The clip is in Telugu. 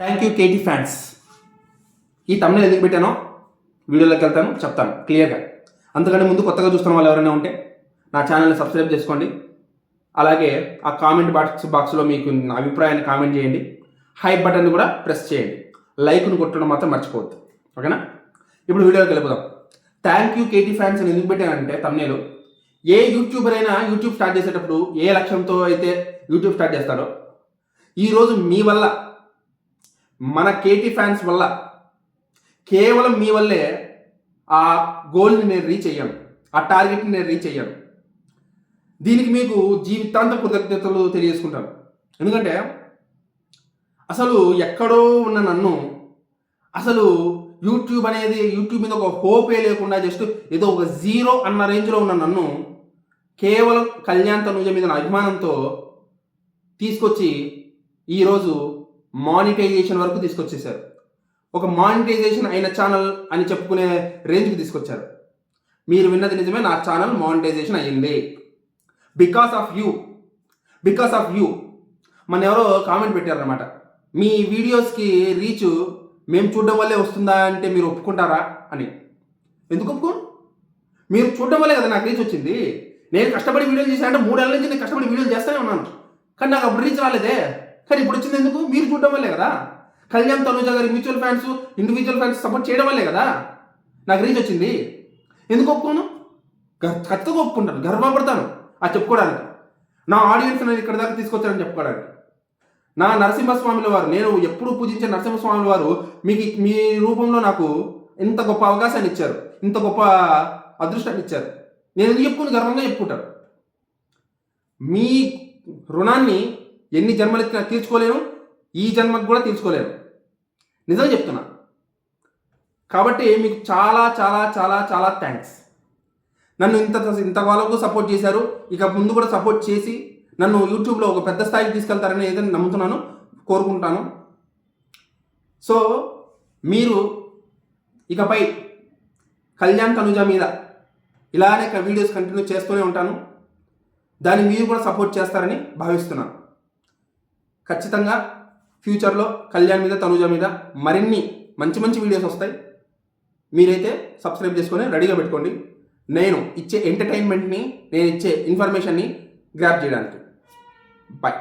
Thank you KT fans. ఈ తమ్ముని ఎందుకు పెట్టానో వీడియోలోకి వెళ్తాను, చెప్తాను క్లియర్గా. అంతకంటే ముందు కొత్తగా చూస్తున్న వాళ్ళు ఎవరైనా ఉంటే నా ఛానల్ని సబ్స్క్రైబ్ చేసుకోండి. అలాగే ఆ కామెంట్ బాక్స్లో మీకు అభిప్రాయాన్ని కామెంట్ చేయండి. హైప్ బటన్ కూడా ప్రెస్ చేయండి. లైక్ను కొట్టడం మాత్రం మర్చిపోవద్దు, ఓకేనా? ఇప్పుడు వీడియోకి వెళ్ళిపోదాం. థ్యాంక్ యూ కేటీ ఫ్యాన్స్ అని ఎందుకు పెట్టానంటే తమ్మునేలు, ఏ యూట్యూబర్ అయినా యూట్యూబ్ స్టార్ట్ చేసేటప్పుడు ఏ లక్ష్యంతో అయితే యూట్యూబ్ స్టార్ట్ చేస్తాడో, ఈరోజు మీ వల్ల, మన కేటీ ఫ్యాన్స్ వల్ల, కేవలం మీ వల్లే ఆ గోల్ని నేను రీచ్ అయ్యాను, ఆ టార్గెట్ని నేను రీచ్ అయ్యాను. దీనికి మీకు జీవితాంతం కృతజ్ఞతలు తెలియజేసుకుంటాను. ఎందుకంటే అసలు ఎక్కడో ఉన్న నన్ను, అసలు యూట్యూబ్ మీద ఒక హోపే లేకుండా జస్ట్ ఏదో ఒక జీరో అన్న రేంజ్లో ఉన్న నన్ను కేవలం కళ్యాణ్ తనూజ మీద నా అభిమానంతో తీసుకొచ్చి ఈరోజు మానిటైజేషన్ వరకు తీసుకొచ్చేసారు. ఒక మానిటైజేషన్ అయిన ఛానల్ అని చెప్పుకునే రేంజ్కి తీసుకొచ్చారు. మీరు విన్నది నిజమే, నా ఛానల్ మానిటైజేషన్ అయ్యింది. బికాస్ ఆఫ్ యూ మన ఎవరో కామెంట్ పెట్టారనమాట, మీ వీడియోస్కి రీచ్ మేము చూడడం వల్లే వస్తుందా అంటే మీరు ఒప్పుకుంటారా అని. ఎందుకు ఒప్పుకోను? మీరు చూడడం వల్లే కదా నాకు రీచ్ వచ్చింది. నేను కష్టపడి వీడియోలు చేశాను అంటే 3 ఏళ్ళ నుంచి నేను కష్టపడి వీడియోలు చేస్తూనే ఉన్నాను, కానీ నాకు అప్పుడు రీచ్ రాలేదే. కానీ ఇప్పుడు వచ్చింది ఎందుకు? మీరు చూడడం వల్లే కదా. కళ్యాణ్ తనూజ గారి mutual fans, individual fans support చేయడం వల్లే కదా నాకు రీచ్ వచ్చింది. ఎందుకు ఒప్పుకోను? ఖచ్చితంగా ఒప్పుకుంటాను, గర్వపడతాను అది చెప్పుకోవడానికి. నా ఆడియన్స్ నేను ఇక్కడ దాకా తీసుకొచ్చానని చెప్పుకోవడానికి. నా నరసింహస్వామిల వారు, నేను ఎప్పుడు పూజించే నరసింహస్వామిల వారు మీ రూపంలో నాకు ఇంత గొప్ప అవకాశాన్ని ఇచ్చారు, ఇంత గొప్ప అదృష్టాన్ని ఇచ్చారు. నేను ఎందుకు చెప్పుకుని గర్వంగా చెప్పుకుంటాను. మీ రుణాన్ని ఎన్ని జన్మలెత్తినా తీర్చుకోలేను, ఈ జన్మకు కూడా తీర్చుకోలేను, నిజం చెప్తున్నా. కాబట్టి మీకు చాలా చాలా చాలా చాలా థ్యాంక్స్. నన్ను ఇంతవరకు సపోర్ట్ చేశారు, ఇక ముందు కూడా సపోర్ట్ చేసి నన్ను యూట్యూబ్లో ఒక పెద్ద స్థాయికి తీసుకెళ్తారని ఏదైనా నమ్ముతున్నాను, కోరుకుంటాను. సో మీరు ఇకపై కళ్యాణ్ తనూజ మీద ఇలానే వీడియోస్ కంటిన్యూ చేస్తూనే ఉంటాను. దాన్ని మీరు కూడా సపోర్ట్ చేస్తారని భావిస్తున్నాను. ఖచ్చితంగా ఫ్యూచర్లో కళ్యాణ్ మీద, తనూజ మీద మరిన్ని మంచి వీడియోస్ వస్తాయి. మీరైతే సబ్స్క్రైబ్ చేసుకొని రెడీగా పెట్టుకోండి, నేను ఇచ్చే ఎంటర్టైన్మెంట్ని, నేను ఇచ్చే ఇన్ఫర్మేషన్ని గ్రాప్ చేయడానికి. బాయ్.